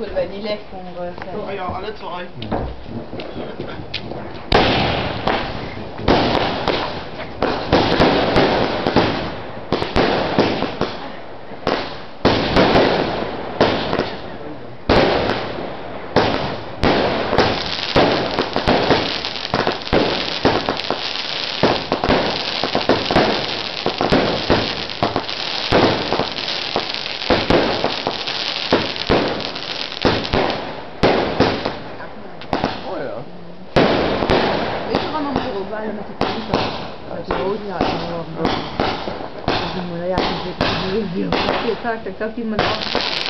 willen wij niet licht onder. Oh ja, alle twee. Met die politie uit de rood laten horen. Ja, ik zag iemand af.